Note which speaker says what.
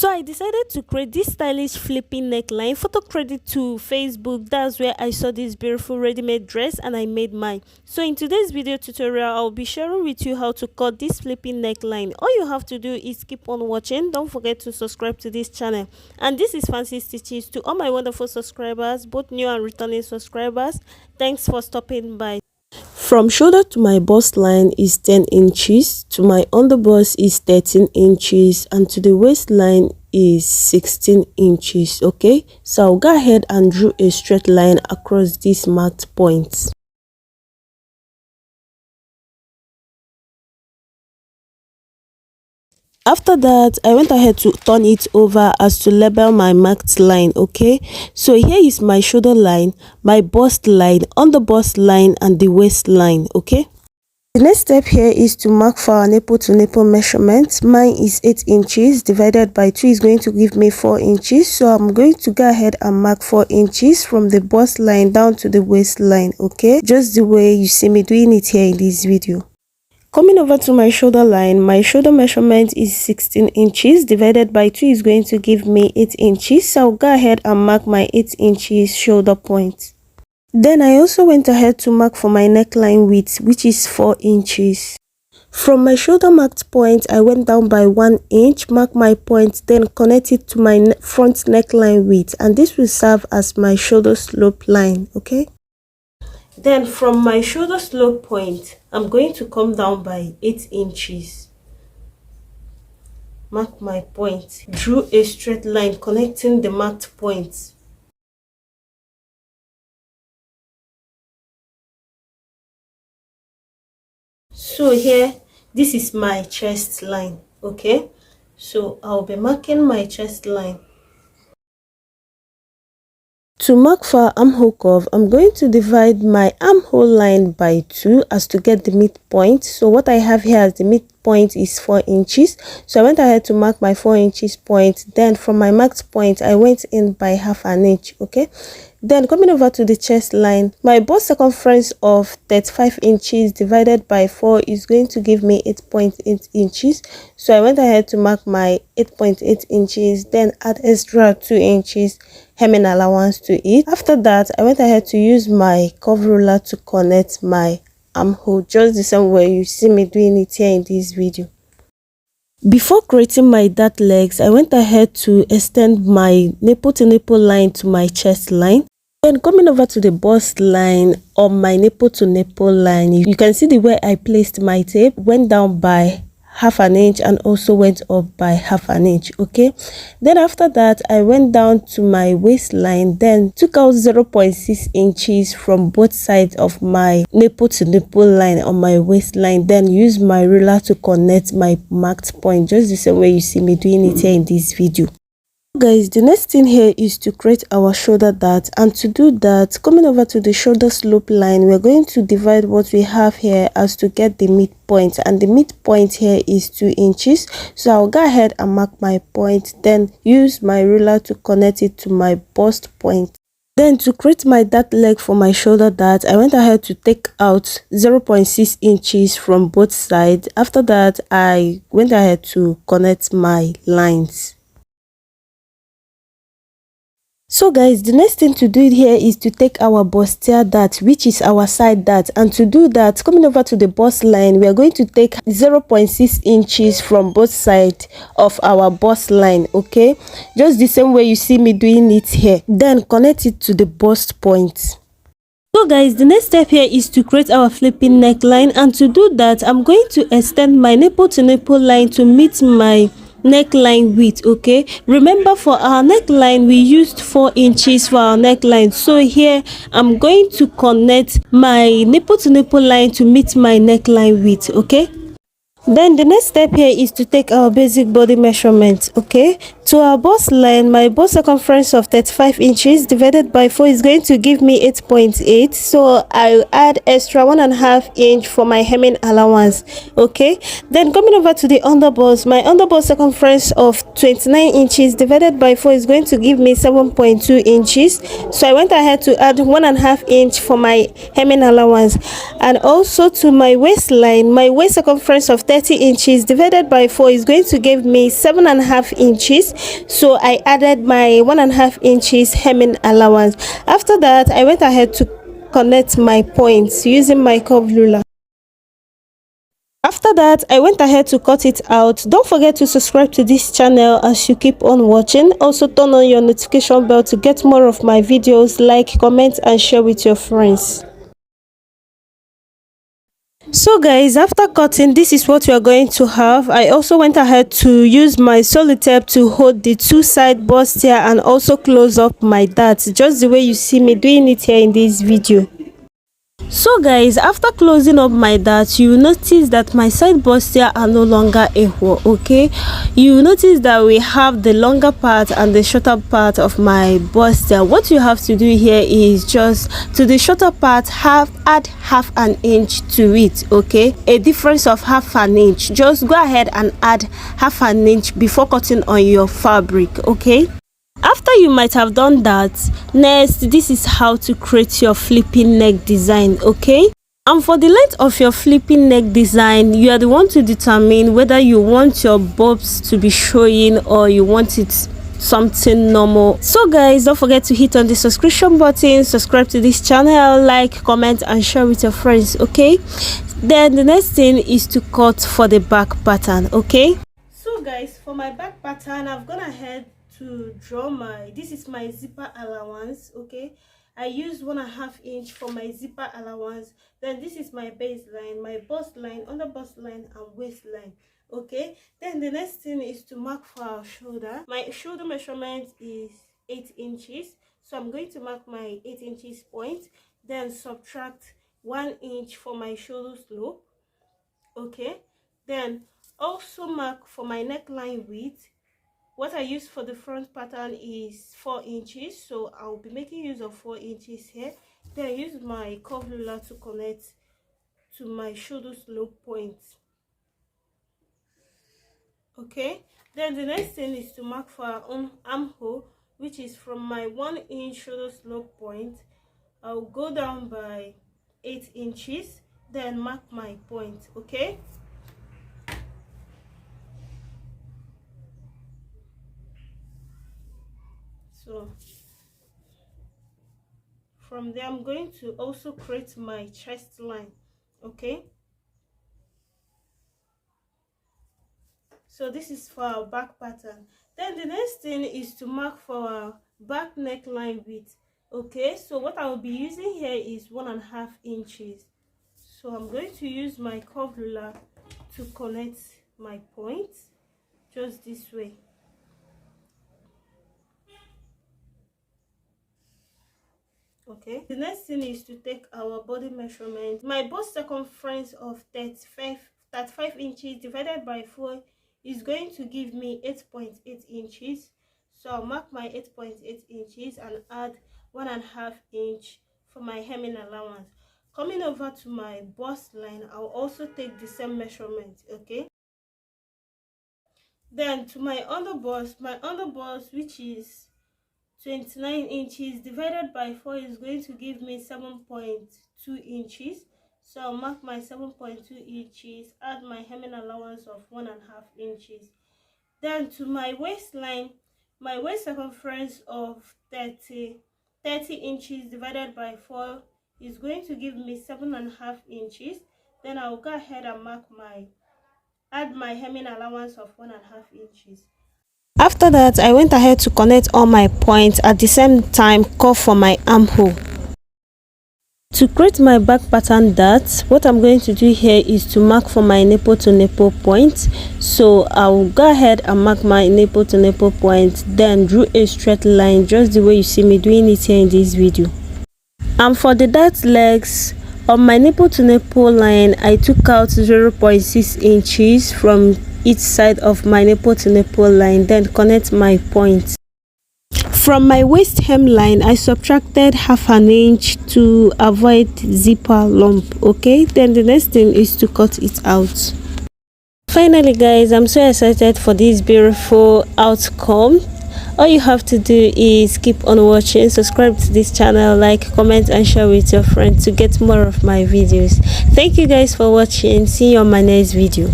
Speaker 1: So I decided to create this stylish flipping neckline. Photo credit to Facebook. That's where I saw this beautiful ready-made dress and I made mine. So in today's video tutorial, I'll be sharing with you how to cut this flipping neckline. All you have to do is keep on watching. Don't forget to subscribe to this channel. And this is Fancy Stitches. To all my wonderful subscribers, both new and returning subscribers, thanks for stopping by. From shoulder to my bust line is 10 inches, to my underbust is 13 inches, and to the waistline is 16 inches. Okay, so I'll go ahead and draw a straight line across these marked points. After that, I went ahead to turn it over as to label my marked line. Okay, so here is my shoulder line, my bust line, underbust line, and the waistline. Okay, the next step here is to mark for our nipple to nipple measurement. Mine is 8 inches divided by 2 is going to give me 4 inches. So I'm going to go ahead and mark 4 inches from the bust line down to the waistline. Okay, just the way you see me doing it here in this video. Coming over to my shoulder line, my shoulder measurement is 16 inches divided by 2 is going to give me 8 inches. So I'll go ahead and mark my 8 inches shoulder point. Then I also went ahead to mark for my neckline width, which is 4 inches. From my shoulder marked point, I went down by 1 inch, mark my point, then connect it to my front neckline width, and this will serve as my shoulder slope line. Okay. Then from my shoulder slope point, I'm going to come down by 8 inches. Mark my point. Drew a straight line connecting the marked points. So here, this is my chest line. Okay, so I'll be marking my chest line. To mark for armhole curve, I'm going to divide my armhole line by 2 as to get the midpoint. So what I have here as the midpoint is 4 inches. So I went ahead to mark my 4 inches point. Then from my marked point, I went in by half an inch. Okay. Then coming over to the chest line, my bust circumference of 35 inches divided by 4 is going to give me 8.8 inches. So I went ahead to mark my 8.8 inches, then add extra 2 inches hemming allowance to it. After that, I went ahead to use my curve ruler to connect my armhole, just the same way you see me doing it here in this video. Before creating my dart legs, I went ahead to extend my nipple to nipple line to my chest line. Then coming over to the bust line on my nipple to nipple line, you can see the way I placed my tape, went down by half an inch and also went up by half an inch. Okay, then after that I went down to my waistline, then took out 0.6 inches from both sides of my nipple to nipple line on my waistline, then use my ruler to connect my marked point, just the same way you see me doing it here in this video. Guys, the next thing here is to create our shoulder dart, and to do that, coming over to the shoulder slope line, we're going to divide what we have here as to get the midpoint, and the midpoint here is 2 inches. So I'll go ahead and mark my point, then use my ruler to connect it to my bust point. Then to create my dart leg for my shoulder dart, I went ahead to take out 0.6 inches from both sides. After that, I went ahead to connect my lines. So guys, the next thing to do here is to take our bustier dart, which is our side dart, and to do that, coming over to the bust line, we are going to take 0.6 inches from both sides of our bust line. Okay, just the same way you see me doing it here, then connect it to the bust point. So guys, the next step here is to create our flipping neckline, and to do that, I'm going to extend my nipple to nipple line to meet my neckline width. Okay, remember for our neckline we used 4 inches for our neckline, so here I'm going to connect my nipple to nipple line to meet my neckline width. Okay, then the next step here is to take our basic body measurement. Okay, to our bust line, my bust circumference of 35 inches divided by 4 is going to give me 8.8. so I'll add extra 1.5 inch for my hemming allowance. Okay, then coming over to the underbust, my underbust circumference of 29 inches divided by 4 is going to give me 7.2 inches. So I went ahead to add 1.5 inch for my hemming allowance. And also to my waistline, my waist circumference of 30 inches divided by 4 is going to give me 7.5 inches. So I added my 1.5 inches hemming allowance. After that, I went ahead to connect my points using my curved ruler. After that, I went ahead to cut it out. Don't forget to subscribe to this channel as you keep on watching. Also turn on your notification bell to get more of my videos. Like, comment and share with your friends. So guys, after cutting, this is what we are going to have. I also went ahead to use my Sellotape to hold the two side bustier and also close up my darts, just the way you see me doing it here in this video. So guys, after closing up my darts, you will notice that my side bustier are no longer equal. Okay, you will notice that we have the longer part and the shorter part of my bustier. What you have to do here is just to the shorter part add half an inch to it. Okay, a difference of half an inch. Just go ahead and add half an inch before cutting on your fabric. Okay, after you might have done that, next, this is how to create your flipping neck design. Okay, and for the length of your flipping neck design, you are the one to determine whether you want your bobs to be showing or you want it something normal. So guys, don't forget to hit on the subscription button, subscribe to this channel, like, comment and share with your friends. Okay, then the next thing is to cut for the back pattern. Okay, so guys, for my back pattern, I've gone ahead to draw this is my zipper allowance. Okay, I used 1.5 inch for my zipper allowance. Then this is my baseline, my bust line, under bust line and waistline. Okay, then the next thing is to mark for our shoulder. My shoulder measurement is 8 inches, so I'm going to mark my 8 inches point, then subtract 1 inch for my shoulder slope. Okay, then also mark for my neckline width. What I use for the front pattern is 4 inches, so I'll be making use of 4 inches here. Then I use my curved ruler to connect to my shoulder slope point. Okay, then the next thing is to mark for our own armhole, which is from my 1 inch shoulder slope point. I'll go down by 8 inches, then mark my point. Okay, so from there I'm going to also create my chest line. Okay, so this is for our back pattern. Then the next thing is to mark for our back neckline width. Okay, so what I will be using here is 1.5 inches. So I'm going to use my curved ruler to connect my point just this way. Okay, the next thing is to take our body measurement. My bust circumference of 35 inches divided by 4 is going to give me 8.8 inches. So I'll mark my 8.8 inches and add 1.5 inch for my hemming allowance. Coming over to my bust line, I'll also take the same measurement. Okay, then to my underbust, which is 29 inches divided by 4 is going to give me 7.2 inches. So I'll mark my 7.2 inches, add my hemming allowance of 1.5 inches. Then to my waistline, my waist circumference of 30 inches divided by 4 is going to give me 7.5 inches. Then I'll go ahead and add my hemming allowance of 1.5 inches. After that, I went ahead to connect all my points at the same time, cut for my armhole. To create my back pattern darts, what I'm going to do here is to mark for my nipple to nipple point. So I'll go ahead and mark my nipple to nipple point, then drew a straight line just the way you see me doing it here in this video. And for the dart legs, on my nipple to nipple line, I took out 0.6 inches from each side of my nipple to nipple line, then connect my point. From my waist hem line, I subtracted half an inch to avoid zipper lump. Okay, then the next thing is to cut it out. Finally guys, I'm so excited for this beautiful outcome. All you have to do is keep on watching, subscribe to this channel, like, comment and share with your friends to get more of my videos. Thank you guys for watching. See you on my next video.